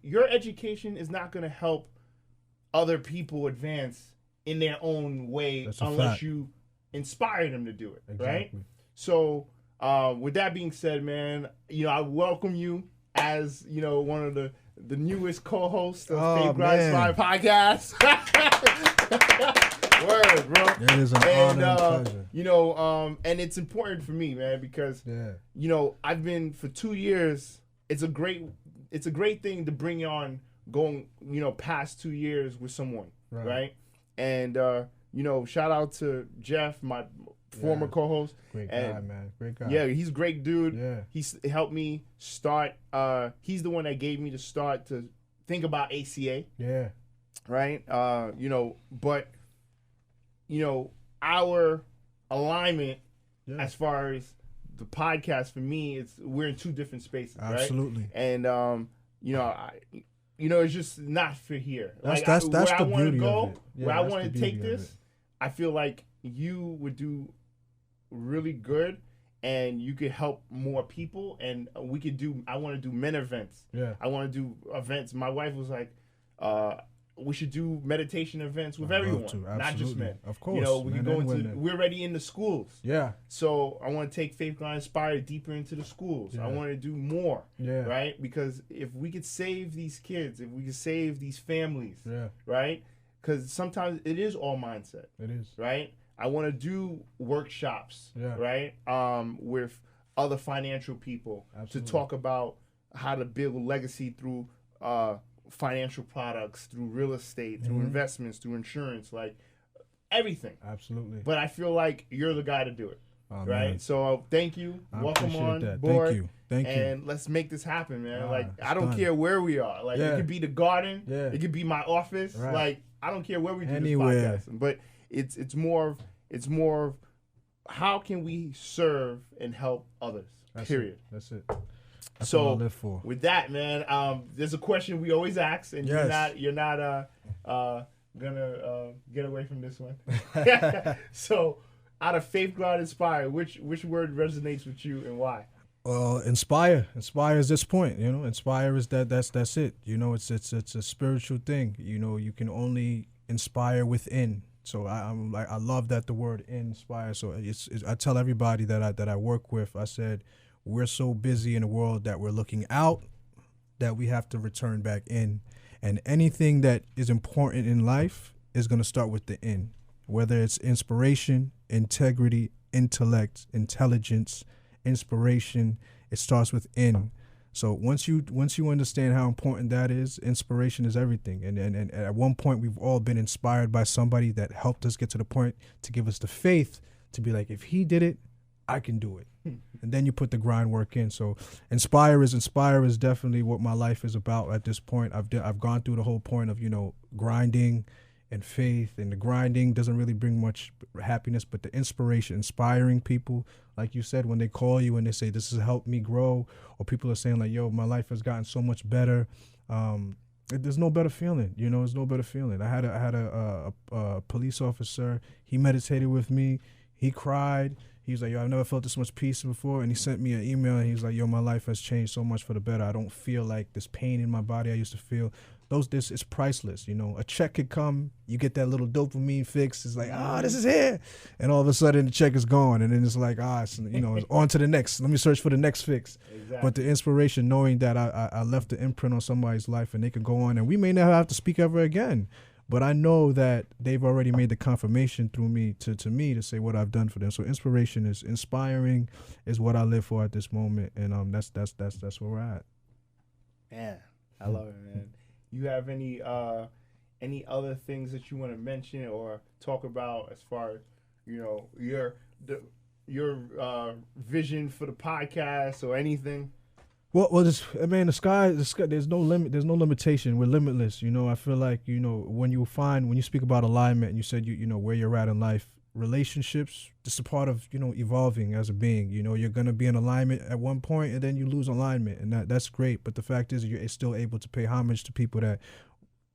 your education is not going to help other people advance in their own way unless you inspire them to do it. Exactly. Right? So, with that being said, man, I welcome you as, one of the newest co-hosts of Faithgrindinspire podcast. Word, bro. It is an honor and pleasure. And it's important for me, man, because I've been for 2 years. It's a great thing to bring on going, past 2 years with someone, right? And shout out to Jeff, my former co-host. Great guy, man. Great guy. Yeah, he's a great dude. Yeah. He's helped me start. He's the one that gave me the start to think about ACA. Yeah. Right. But our alignment as far as the podcast, for me, we're in two different spaces. Absolutely. Right? And it's just not for here. That's the beauty of it. Where I want to take this, I feel like you would do really good, and you could help more people, and I want to do men events. Yeah. I want to do events. My wife was like, we should do meditation events with everyone, not just men. Of course. We can go into, we're already in the schools. Yeah. So I want to take Faithgrindinspire deeper into the schools. Yeah. I want to do more. Yeah. Right? Because if we could save these kids, if we could save these families, yeah. Right? Because sometimes it is all mindset. It is. Right? I want to do workshops, right? With other financial people. Absolutely. To talk about how to build legacy through financial products, through real estate, through investments, through insurance, like everything. Absolutely. But I feel like you're the guy to do it. Oh, right? Man. So thank you. Welcome on that. board. Thank you. And let's make this happen, man. I don't care where we are. Like it could be the garden. Yeah. It could be my office. Right. Like I don't care where we do Anywhere. this podcast. But it's more of how can we serve and help others. Period. That's it. That's so what I live for. With that, man, there's a question we always ask, and you're not gonna get away from this one. So, out of Faithgrindinspire, which word resonates with you and why? Inspire is this point. Inspire is that's it. It's a spiritual thing. You can only inspire within. So I love that the word inspire. So I tell everybody that I work with, I said, we're so busy in a world that we're looking out that we have to return back in. And anything that is important in life is going to start with the in, whether it's inspiration, integrity, intellect, intelligence, inspiration, it starts with in. So once you understand how important that is, inspiration is everything. And at one point, we've all been inspired by somebody that helped us get to the point to give us the faith to be like, if he did it, I can do it. And then you put the grind work in. So inspire is definitely what my life is about at this point. I've gone through the whole point of, grinding and faith, and the grinding doesn't really bring much happiness, but the inspiration, inspiring people, like you said, when they call you and they say, this has helped me grow, or people are saying like, yo, my life has gotten so much better. There's no better feeling, there's no better feeling. I had a police officer, he meditated with me. He cried. He was like, yo, I've never felt this much peace before. And he sent me an email, and he was like, yo, my life has changed so much for the better. I don't feel like this pain in my body I used to feel. This is priceless, you know. A check could come, you get that little dopamine fix. It's like, this is here. And all of a sudden, the check is gone. And then it's like, it's on to the next. Let me search for the next fix. Exactly. But the inspiration, knowing that I left the imprint on somebody's life, and they could go on, and we may never have to speak ever again. But I know that they've already made the confirmation through me to me to say what I've done for them. So inspiration is inspiring, is what I live for at this moment, and that's where we're at. Man, I love it, man. You have any other things that you want to mention or talk about as far as, you know, your vision for the podcast or anything? Well, the sky. There's no limit. There's no limitation. We're limitless. You know, I feel like, you know, when you speak about alignment, and you said you know where you're at in life, relationships. This is a part of, you know, evolving as a being. You know, you're gonna be in alignment at one point, and then you lose alignment, and that's great. But the fact is, you're still able to pay homage to people that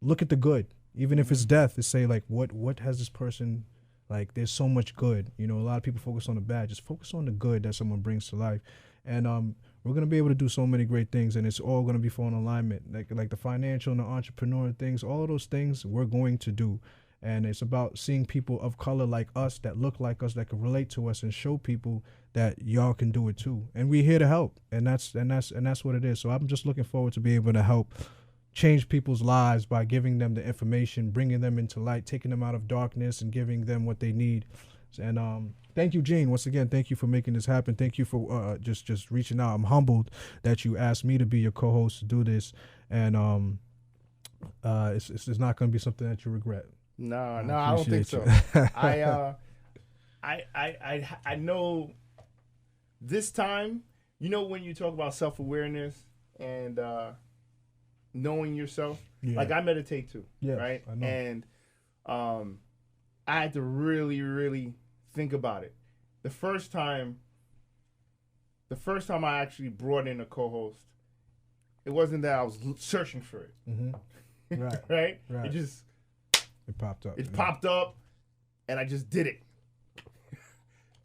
look at the good, even if it's death. Is say like, what has this person, like? There's so much good. You know, a lot of people focus on the bad. Just focus on the good that someone brings to life, and we're going to be able to do so many great things, and it's all going to be for an alignment. Like the financial and the entrepreneur things, all of those things we're going to do. And it's about seeing people of color like us, that look like us, that can relate to us, and show people that y'all can do it too. And we're here to help. And that's what it is. So I'm just looking forward to be able to help change people's lives by giving them the information, bringing them into light, taking them out of darkness, and giving them what they need. And thank you, Gene. Once again, thank you for making this happen. Thank you for just reaching out. I'm humbled that you asked me to be your co-host to do this, and it's not going to be something that you regret. No, I don't think so. I know this time. You know, when you talk about self-awareness and knowing yourself, like I meditate too, right? I know. And I had to really, really think about it. The first time I actually brought in a co-host, it wasn't that I was searching for it. Mm-hmm. Right? It popped up. It popped up, and I just did it.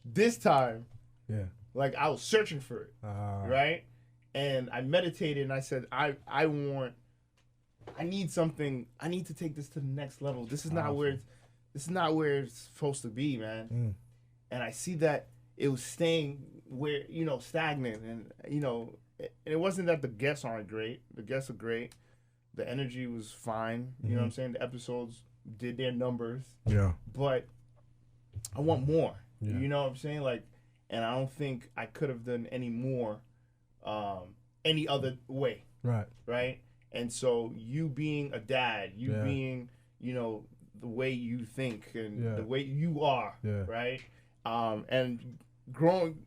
This time, like I was searching for it, right? And I meditated, and I said, I need something. I need to take this to the next level. This is not where it's supposed to be, man. And I see that it was staying where, you know, stagnant, and you know, it wasn't that the guests aren't great. The guests are great. The energy was fine. You know what I'm saying? The episodes did their numbers. Yeah. But I want more. Yeah. You know what I'm saying? Like, and I don't think I could have done any more any other way. Right? And so you being a dad, you being, you know, the way you think and the way you are, right? And growing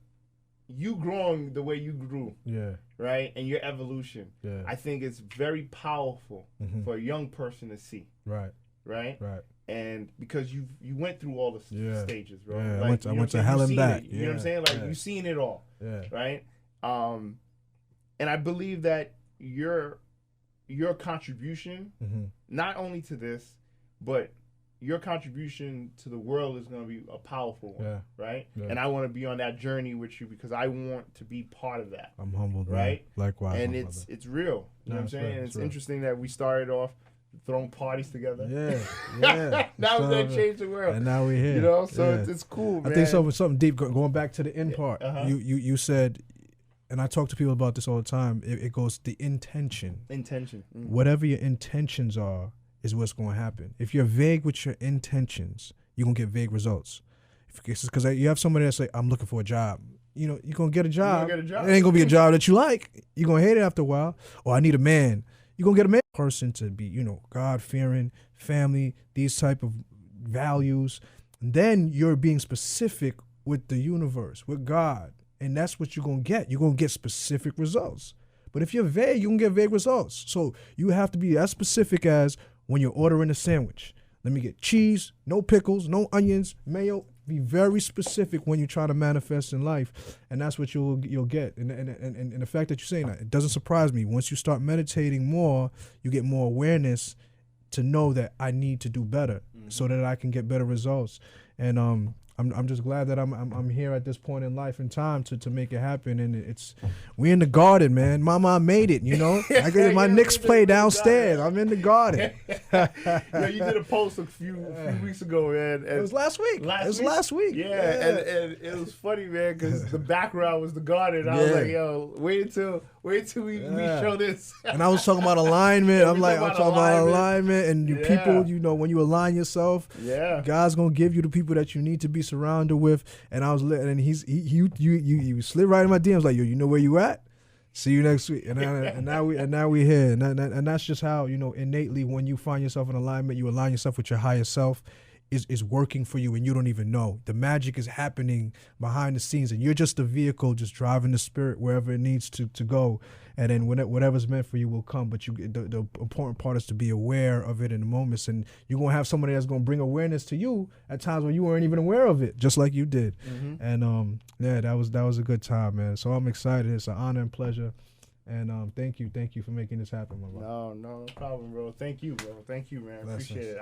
the way you grew, right? And your evolution, I think it's very powerful for a young person to see, right? And because you went through all the stages, bro. Yeah, like, I went to hell and back. You know what I'm saying? Like you've seen it all, right? And I believe that your contribution, not only to this, but your contribution to the world is going to be a powerful one, right? Yeah. And I want to be on that journey with you because I want to be part of that. I'm humbled, right? Man. Likewise. And it's real. You know what I'm saying? And it's interesting that we started off throwing parties together. Yeah. Now we're going to change the world. And now we're here. You know, so it's cool, man. I think something deep, going back to the end part. You said, and I talk to people about this all the time, it goes the intention. Whatever your intentions are, is what's going to happen. If you're vague with your intentions, you're going to get vague results. Because you have somebody that's like, I'm looking for a job. You know, you're going to get a job. It ain't going to be a job that you like. You're going to hate it after a while. Or I need a man. You're going to get a man person to be, you know, God-fearing, family, these type of values. And then you're being specific with the universe, with God. And that's what you're going to get. You're going to get specific results. But if you're vague, you're going to get vague results. So you have to be as specific as when you're ordering a sandwich. Let me get cheese, no pickles, no onions, mayo. Be very specific when you try to manifest in life, and that's what you'll get. And the fact that you're saying that, it doesn't surprise me. Once you start meditating more, you get more awareness to know that I need to do better so that I can get better results. And I'm just glad that I'm here at this point in life and time to make it happen. And we in the garden, man. Mama, I made it. You know, I get my Knicks play downstairs. I'm in the garden. Yo, you did a post a few weeks ago, man. It was last week. Last week. Yeah, and it was funny, man, because the background was the garden. I was like, yo, wait until we show this. And I was talking about alignment. I'm talking about alignment, and you people, you know, when you align yourself, God's gonna give you the people that you need to be surrounded with. And I was, and he slid right in my DMs like, yo, you know where you at? See you next week. And now we here. And that's just how, you know, innately when you find yourself in alignment, you align yourself with your higher self. Is working for you and you don't even know. The magic is happening behind the scenes and you're just a vehicle just driving the spirit wherever it needs to go. And then whatever's meant for you will come. But the important part is to be aware of it in the moments. And you're going to have somebody that's going to bring awareness to you at times when you weren't even aware of it, just like you did. Mm-hmm. And that was a good time, man. So I'm excited. It's an honor and pleasure. And thank you for making this happen, my brother. No problem, bro. Thank you, bro. Thank you, man. Appreciate it.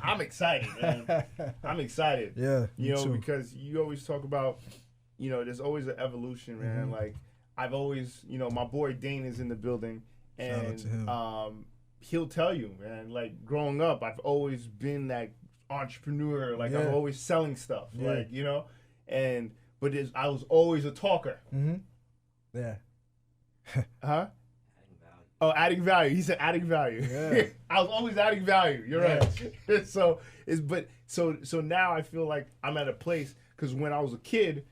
I'm excited, man. I'm excited. Yeah, you know, because you always talk about, you know, there's always an evolution, man. Mm-hmm. Like I've always, you know, my boy Dane is in the building, and he'll tell you, man. Like growing up, I've always been that entrepreneur. Like I'm always selling stuff, like you know, but I was always a talker. Mm-hmm. Yeah. Huh? Oh, adding value. He said adding value. Yeah. I was always adding value. You're right. So now I feel like I'm at a place, because when I was a kid,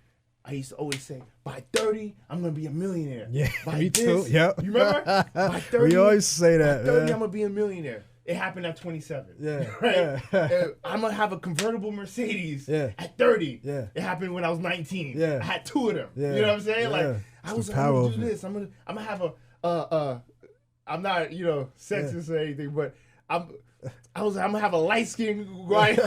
I used to always say, by 30, I'm gonna be a millionaire. Yeah, by me too. Yep. You remember? By 30, we always say that. By 30, I'm gonna be a millionaire. It happened at 27. Yeah. Right? Yeah. I'm gonna have a convertible Mercedes at 30. Yeah. It happened when I was 19. Yeah. I had 2 of them. Yeah. You know what I'm saying? Yeah. Like I was like, I'm gonna do this. I'm gonna have I'm not, you know, sexist or anything, but I'm gonna have a light skin right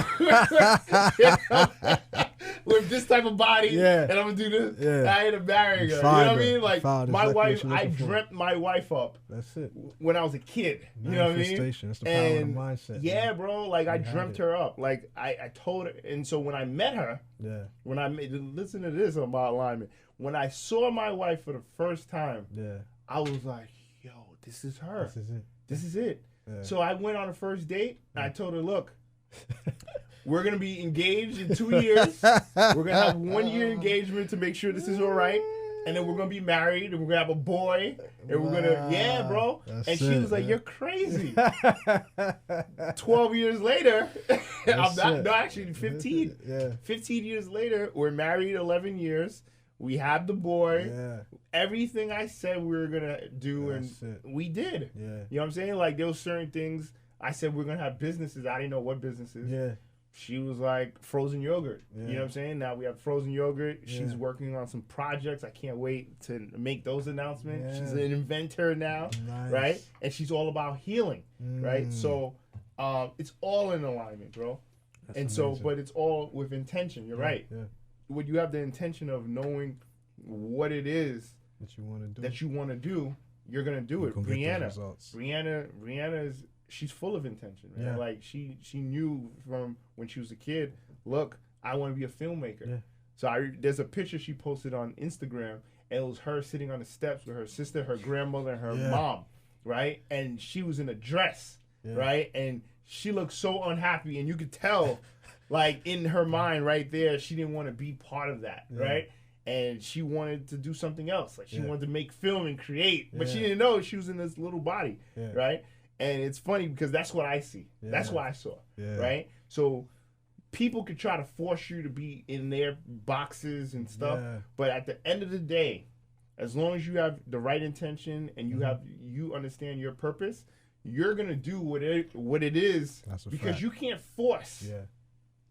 with this type of body, and I'm gonna do this. Yeah. I ain't marrying her. You know what I mean? Like my wife, I dreamt my wife up. That's it. When I was a kid. You know what I mean? That's the power of the mindset. Yeah, bro. Like I dreamt her up. Like I told her, and so when I met her, listen to this about alignment. When I saw my wife for the first time, I was like, yo, this is her. This is it. Yeah. So I went on a first date. And I told her, look, we're going to be engaged in 2 years. We're going to have 1 year engagement to make sure this is all right. And then we're going to be married. And we're going to have a boy. And we're going to, bro. And she was like, you're crazy. 12 years later, actually 15. 15 years later, we're married 11 years. We had the boy. Yeah. Everything I said we were going to do, we did. Yeah. You know what I'm saying? Like, there were certain things I said we're going to have businesses. I didn't know what businesses. Yeah. She was like, frozen yogurt. Yeah. You know what I'm saying? Now we have frozen yogurt. Yeah. She's working on some projects. I can't wait to make those announcements. Yeah. She's an inventor now, right? And she's all about healing, right? So it's all in alignment, bro. That's amazing. But it's all with intention. You're right. Yeah. When you have the intention of knowing what it is that you want to do, you're gonna do it. Brianna is, she's full of intention, man. Yeah. Like she knew from when she was a kid, look, I want to be a filmmaker. Yeah. So there's a picture she posted on Instagram, and it was her sitting on the steps with her sister, her grandmother, and her mom, right? And she was in a dress, right? And she looked so unhappy, and you could tell. Like, in her mind right there, she didn't want to be part of that, right? And she wanted to do something else. Like, she wanted to make film and create. But she didn't know she was in this little body, right? And it's funny because that's what I see. That's what I saw, right? So people could try to force you to be in their boxes and stuff. But at the end of the day, as long as you have the right intention and you understand your purpose, you're going to do what it is because you can't force. Yeah.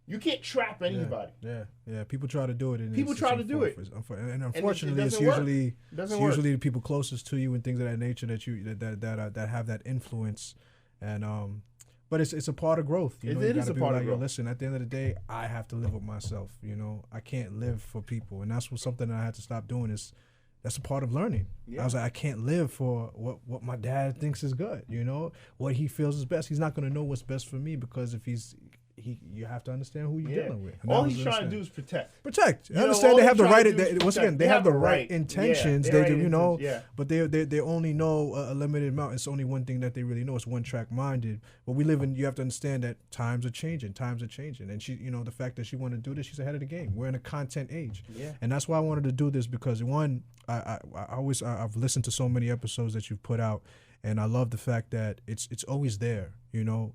You can't trap anybody. Yeah. People try to do it. And and unfortunately, it's usually the people closest to you and things of that nature that have that influence. And but it's a part of growth. You know, it is a part of growth. Listen, at the end of the day, I have to live with myself. You know, I can't live for people, and that's something that I had to stop doing. That's a part of learning. Yeah. I was like, I can't live for what my dad thinks is good. You know, what he feels is best. He's not going to know what's best for me because if he's you have to understand who you're dealing with. And All that he's was trying to understand. do is protect. Protect. You I know, understand all they they're have the trying right. to do is Once again, protect. they have the right intentions. Yeah, They do, you know. yeah. But they only know a limited amount. It's only one thing that they really know. It's one track minded. But we live in. You have to understand that times are changing. And she, you know, the fact that she wanted to do this, she's ahead of the game. We're in a content age. Yeah. And that's why I wanted to do this, because one, I've listened to so many episodes that you've put out, and I love the fact that it's always there. You know,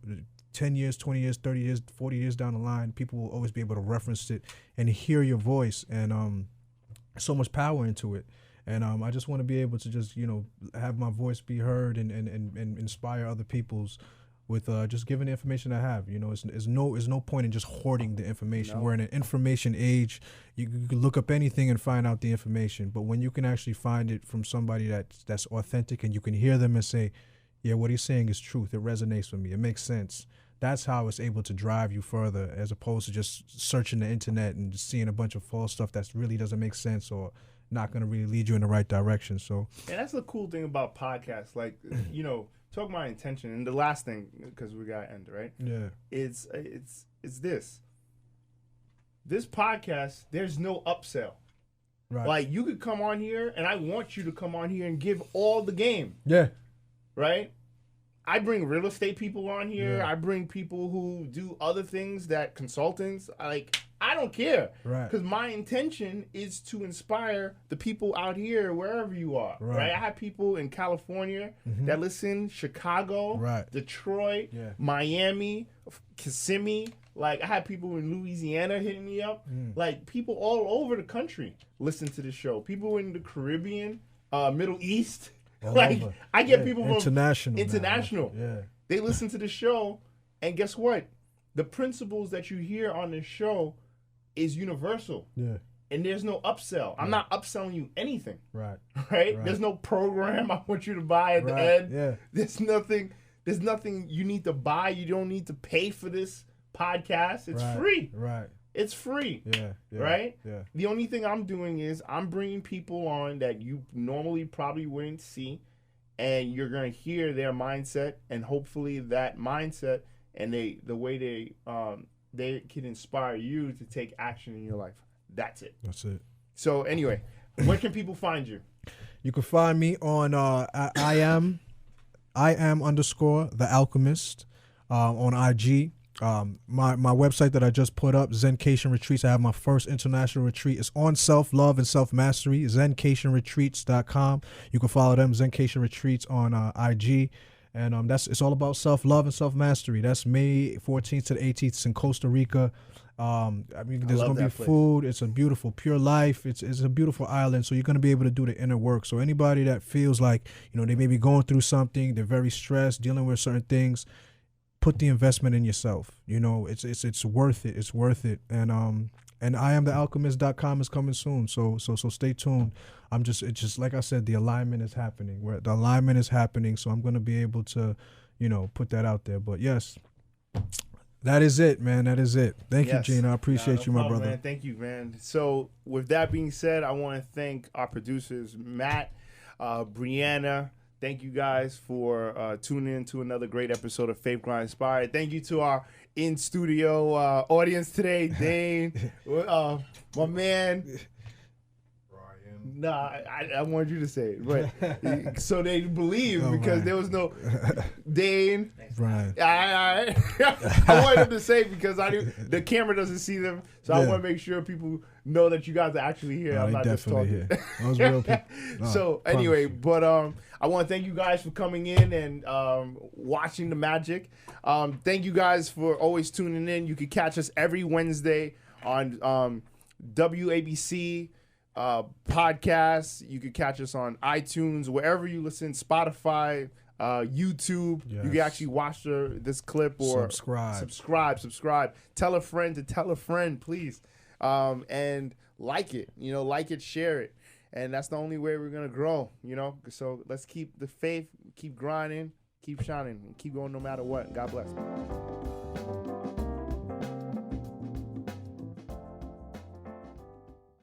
10 years, 20 years, 30 years, 40 years down the line, people will always be able to reference it and hear your voice, and so much power into it. And I just want to be able to just, you know, have my voice be heard and inspire other people's with just giving the information I have. You know, there's no point in just hoarding the information. No. We're in an information age. You can look up anything and find out the information. But when you can actually find it from somebody that's authentic, and you can hear them and say, yeah, what he's saying is truth. It resonates with me. It makes sense. That's how it's able to drive you further, as opposed to just searching the internet and just seeing a bunch of false stuff that really doesn't make sense or not going to really lead you in the right direction. So, and that's the cool thing about podcasts. Like, you know, talk my intention. And the last thing, because we got to end, right? Yeah. It's this. This podcast, there's no upsell. Right. Like, you could come on here, and I want you to come on here and give all the game. Yeah. Right? I bring real estate people on here. Yeah. I bring people who do other things, that consultants. I don't care. Right. Because my intention is to inspire the people out here, wherever you are. Right. I have people in California that listen, Chicago, Detroit, Miami, Kissimmee. Like, I have people in Louisiana hitting me up. Like, people all over the country listen to the show. People in the Caribbean, Middle East. Like, I get people from international. Yeah. They listen to the show, and guess what? The principles that you hear on the show is universal. Yeah. And there's no upsell. I'm not upselling you anything. Right. There's no program I want you to buy at the end. Yeah. There's nothing you need to buy. You don't need to pay for this podcast. It's free. Right. It's free. Yeah. Right? Yeah. The only thing I'm doing is I'm bringing people on that you normally probably wouldn't see, and you're going to hear their mindset, and hopefully that mindset and the way they can inspire you to take action in your life. That's it. So anyway, where can people find you? You can find me on I am _ the Alchemist on IG. My website that I just put up, Zencation Retreats. I have my first international retreat. It's on self-love and self-mastery, zencationretreats.com. You can follow them, Zencation Retreats, on IG. And it's all about self-love and self-mastery. That's May 14th to the 18th. It's in Costa Rica. I mean, there's going to be food. It's a beautiful, pure life. It's a beautiful island. So you're going to be able to do the inner work. So anybody that feels like, you know, they may be going through something, they're very stressed, dealing with certain things, put the investment in yourself. You know, it's worth it. It's worth it. And IamTheAlchemist.com is coming soon. So stay tuned. It's just like I said, the alignment is happening. The alignment is happening. So I'm going to be able to, you know, put that out there. But yes, that is it, man. That is it. Thank you, Gina. I appreciate you, my brother. Man. Thank you, man. So with that being said, I want to thank our producers, Matt, Brianna. Thank you guys for tuning in to another great episode of Faith Grind Inspire. Thank you to our in-studio audience today, Dane, my man. Nah, I wanted you to say it, but so they believe because there was no Dane. Brian. I wanted them to say it because the camera doesn't see them, so I want to make sure people know that you guys are actually here. I'm not just talking. Here. Those real people. So anyway, but I want to thank you guys for coming in and watching the magic. Thank you guys for always tuning in. You can catch us every Wednesday on WABC. Podcasts. You can catch us on iTunes, wherever you listen, Spotify, YouTube. Yes. You can actually watch this clip or subscribe. Tell a friend to tell a friend, please. And like it, like it, share it. And that's the only way we're going to grow, So let's keep the faith, keep grinding, keep shining, and keep going no matter what. God bless.